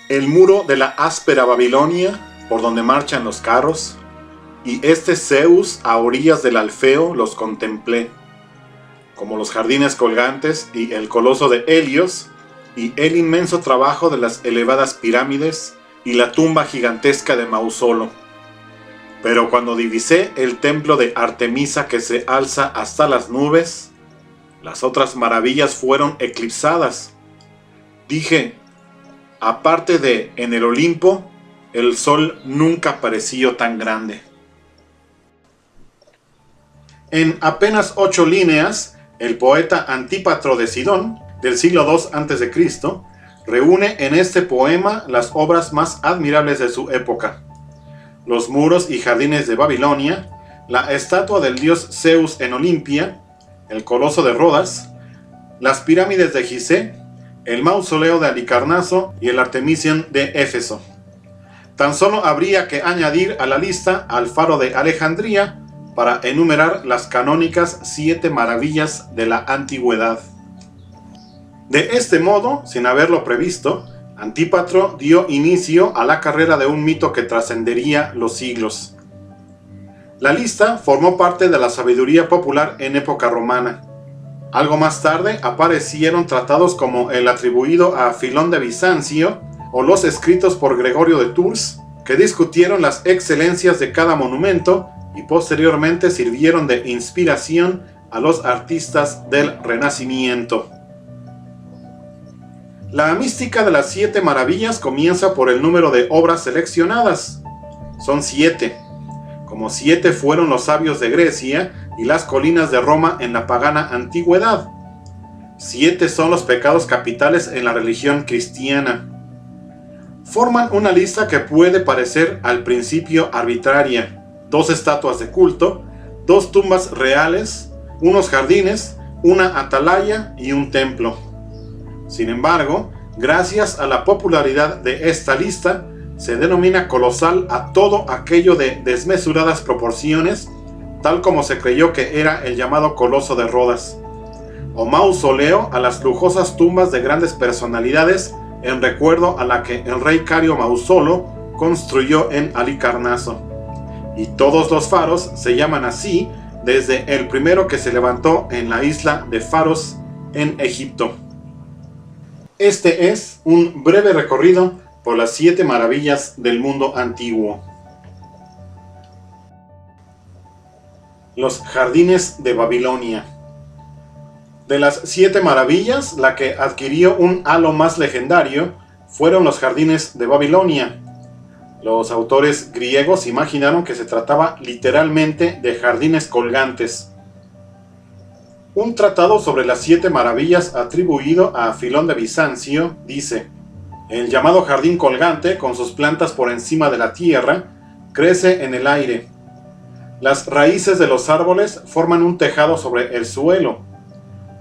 El muro de la áspera Babilonia, por donde marchan los carros, y este Zeus a orillas del Alfeo los contemplé, como los jardines colgantes y el coloso de Helios, y el inmenso trabajo de las elevadas pirámides, y la tumba gigantesca de Mausolo. Pero cuando divisé el templo de Artemisa que se alza hasta las nubes, las otras maravillas fueron eclipsadas. Dije, aparte de en el Olimpo, el sol nunca pareció tan grande. En apenas 8 líneas, el poeta Antípatro de Sidón, del siglo II a.C., reúne en este poema las obras más admirables de su época: los muros y jardines de Babilonia, la estatua del dios Zeus en Olimpia, el coloso de Rodas, las pirámides de Gizeh, el mausoleo de Halicarnaso y el Artemision de Éfeso. Tan solo habría que añadir a la lista al faro de Alejandría para enumerar las canónicas 7 maravillas de la antigüedad. De este modo, sin haberlo previsto, Antípatro dio inicio a la carrera de un mito que trascendería los siglos. La lista formó parte de la sabiduría popular en época romana. Algo más tarde aparecieron tratados como el atribuido a Filón de Bizancio o los escritos por Gregorio de Tours, que discutieron las excelencias de cada monumento y posteriormente sirvieron de inspiración a los artistas del Renacimiento. La mística de las 7 maravillas comienza por el número de obras seleccionadas. Son 7, como 7 fueron los sabios de Grecia y las colinas de Roma en la pagana antigüedad. 7 son los pecados capitales en la religión cristiana. Forman una lista que puede parecer al principio arbitraria: 2 estatuas de culto, 2 tumbas reales, unos jardines, una atalaya y un templo. Sin embargo, gracias a la popularidad de esta lista, se denomina colosal a todo aquello de desmesuradas proporciones, tal como se creyó que era el llamado Coloso de Rodas, o mausoleo a las lujosas tumbas de grandes personalidades en recuerdo a la que el rey Cario Mausolo construyó en Halicarnaso. Y todos los faros se llaman así desde el primero que se levantó en la isla de Faros en Egipto. Este es un breve recorrido por las 7 maravillas del mundo antiguo. Los jardines de Babilonia. De las 7 maravillas, la que adquirió un halo más legendario fueron los jardines de Babilonia. Los autores griegos imaginaron que se trataba literalmente de jardines colgantes. Un tratado sobre las 7 maravillas atribuido a Filón de Bizancio dice: el llamado jardín colgante, con sus plantas por encima de la tierra, crece en el aire. Las raíces de los árboles forman un tejado sobre el suelo.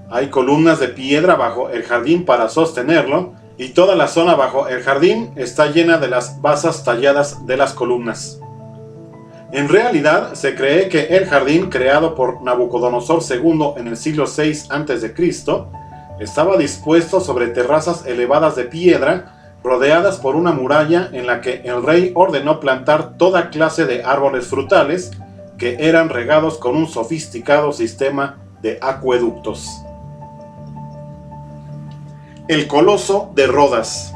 Hay columnas de piedra bajo el jardín para sostenerlo, y toda la zona bajo el jardín está llena de las basas talladas de las columnas. En realidad, se cree que el jardín creado por Nabucodonosor II en el siglo VI a.C. estaba dispuesto sobre terrazas elevadas de piedra, rodeadas por una muralla en la que el rey ordenó plantar toda clase de árboles frutales que eran regados con un sofisticado sistema de acueductos. El Coloso de Rodas.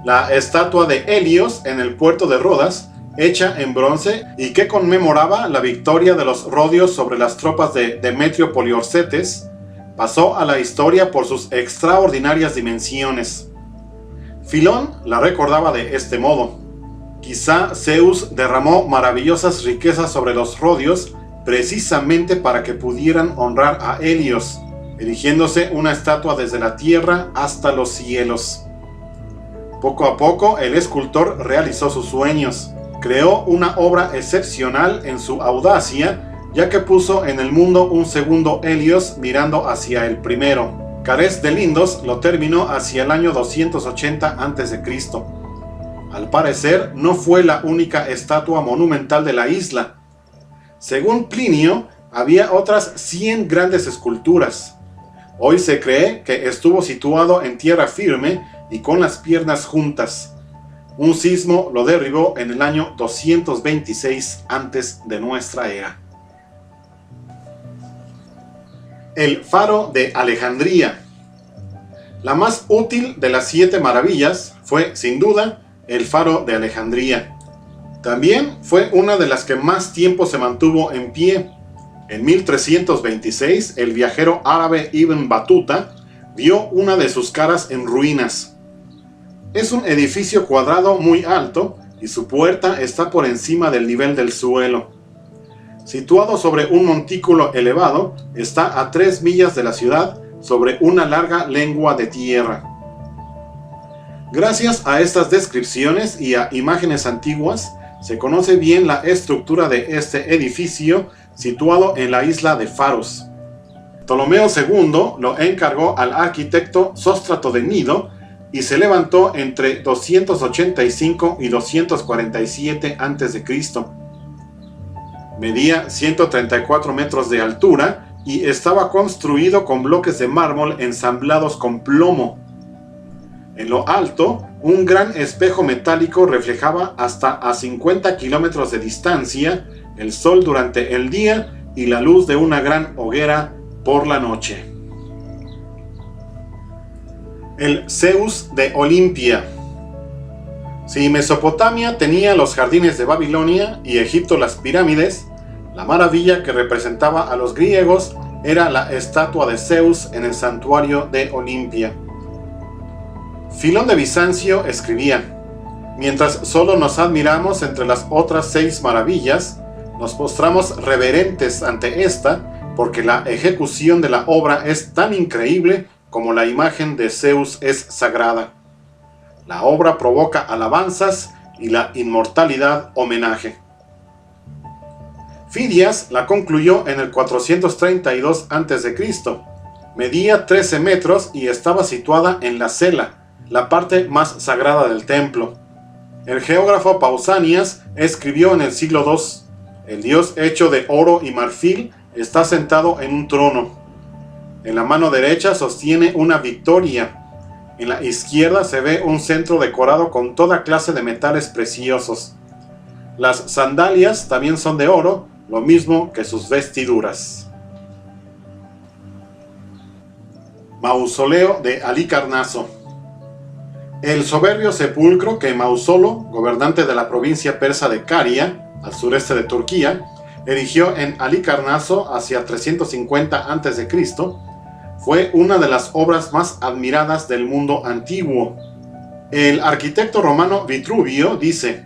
La estatua de Helios en el puerto de Rodas, hecha en bronce y que conmemoraba la victoria de los rodios sobre las tropas de Demetrio Poliorcetes, pasó a la historia por sus extraordinarias dimensiones. Filón la recordaba de este modo: quizá Zeus derramó maravillosas riquezas sobre los rodios precisamente para que pudieran honrar a Helios, erigiéndose una estatua desde la tierra hasta los cielos. Poco a poco el escultor realizó sus sueños. Creó una obra excepcional en su audacia, ya que puso en el mundo un segundo Helios mirando hacia el primero. Carés de Lindos lo terminó hacia el año 280 a.C. Al parecer, no fue la única estatua monumental de la isla. Según Plinio, había otras 100 grandes esculturas. Hoy se cree que estuvo situado en tierra firme y con las piernas juntas, Un sismo lo derribó en el año 226 antes de nuestra era. El faro de Alejandría. La más útil de las 7 maravillas fue, sin duda, el faro de Alejandría. También fue una de las que más tiempo se mantuvo en pie. En 1326, el viajero árabe Ibn Battuta vio una de sus caras en ruinas. Es un edificio cuadrado muy alto y su puerta está por encima del nivel del suelo. Situado sobre un montículo elevado, está a 3 millas de la ciudad sobre una larga lengua de tierra. Gracias a estas descripciones y a imágenes antiguas, se conoce bien la estructura de este edificio situado en la isla de Faros. Ptolomeo II lo encargó al arquitecto Sóstrato de Gnido y se levantó entre 285 y 247 a.C. Medía 134 metros de altura y estaba construido con bloques de mármol ensamblados con plomo. En lo alto, un gran espejo metálico reflejaba hasta a 50 kilómetros de distancia el sol durante el día y la luz de una gran hoguera por la noche. El Zeus de Olimpia. Si Mesopotamia tenía los jardines de Babilonia y Egipto las pirámides, la maravilla que representaba a los griegos era la estatua de Zeus en el santuario de Olimpia. Filón de Bizancio escribía: mientras solo nos admiramos entre las otras 6 maravillas, nos postramos reverentes ante esta, porque la ejecución de la obra es tan increíble como la imagen de Zeus es sagrada. La obra provoca alabanzas y la inmortalidad homenaje. Fidias la concluyó en el 432 a.C. Medía 13 metros y estaba situada en la cela, la parte más sagrada del templo. El geógrafo Pausanias escribió en el siglo II: el dios hecho de oro y marfil está sentado en un trono. En la mano derecha sostiene una victoria. En la izquierda se ve un centro decorado con toda clase de metales preciosos. Las sandalias también son de oro, lo mismo que sus vestiduras. Mausoleo de Halicarnaso. El soberbio sepulcro que Mausolo, gobernante de la provincia persa de Caria, al sureste de Turquía, erigió en Halicarnaso hacia 350 a.C., fue una de las obras más admiradas del mundo antiguo. El arquitecto romano Vitruvio dice: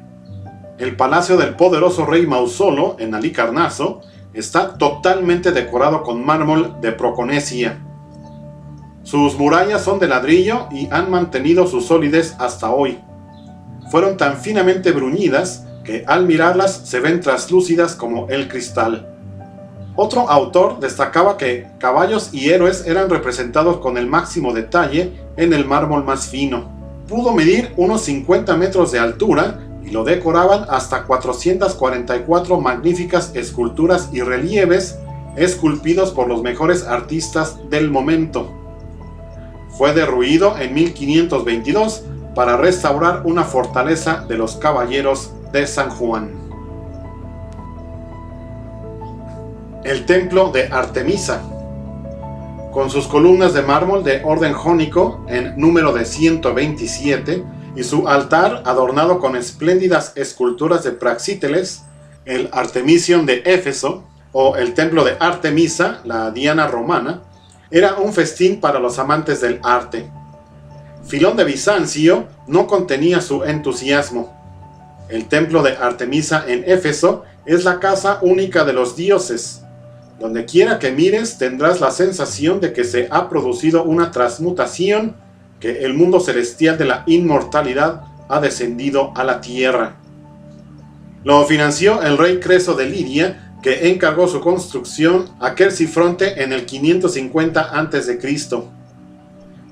el palacio del poderoso rey Mausolo en Halicarnaso está totalmente decorado con mármol de Proconesia. Sus murallas son de ladrillo y han mantenido su solidez hasta hoy. Fueron tan finamente bruñidas que al mirarlas se ven translúcidas como el cristal. Otro autor destacaba que caballos y héroes eran representados con el máximo detalle en el mármol más fino. Pudo medir unos 50 metros de altura y lo decoraban hasta 444 magníficas esculturas y relieves esculpidos por los mejores artistas del momento. Fue derruido en 1522 para restaurar una fortaleza de los caballeros de San Juan. El templo de Artemisa. Con sus columnas de mármol de orden jónico en número de 127 y su altar adornado con espléndidas esculturas de Praxíteles, el Artemision de Éfeso, o el templo de Artemisa, la Diana romana, era un festín para los amantes del arte. Filón de Bizancio no contenía su entusiasmo. El templo de Artemisa en Éfeso es la casa única de los dioses. Donde quiera que mires tendrás la sensación de que se ha producido una transmutación, que el mundo celestial de la inmortalidad ha descendido a la tierra. Lo financió el rey Creso de Lidia, que encargó su construcción a Quercifronte en el 550 a.C.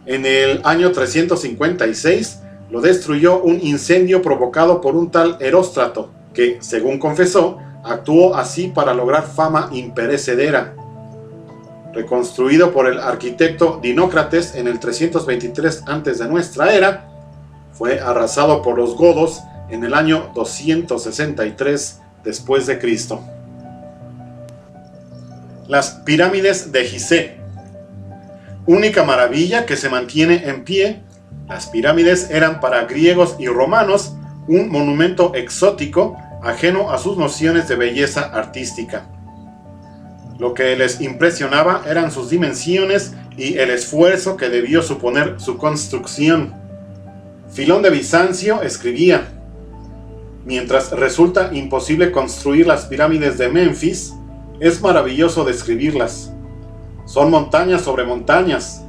En el año 356 lo destruyó un incendio provocado por un tal Eróstrato, que, según confesó, actuó así para lograr fama imperecedera. Reconstruido por el arquitecto Dinócrates en el 323 antes de nuestra era, Fue arrasado por los godos en el año 263 después de Cristo. Las pirámides de Gizeh. Única maravilla que se mantiene en pie, las pirámides eran para griegos y romanos un monumento exótico ajeno a sus nociones de belleza artística. Lo que les impresionaba eran sus dimensiones y el esfuerzo que debió suponer su construcción. Filón de Bizancio escribía: mientras resulta imposible construir las pirámides de Menfis, es maravilloso describirlas. Son montañas sobre montañas.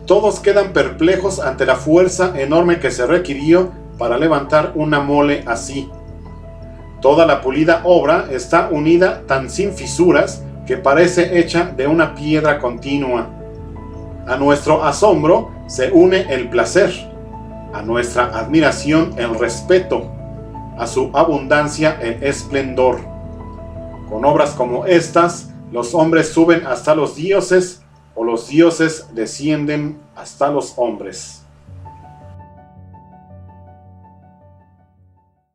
Todos quedan perplejos ante la fuerza enorme que se requirió para levantar una mole así. Toda la pulida obra está unida tan sin fisuras que parece hecha de una piedra continua. A nuestro asombro se une el placer, a nuestra admiración el respeto, a su abundancia el esplendor. Con obras como estas, los hombres suben hasta los dioses, o los dioses descienden hasta los hombres.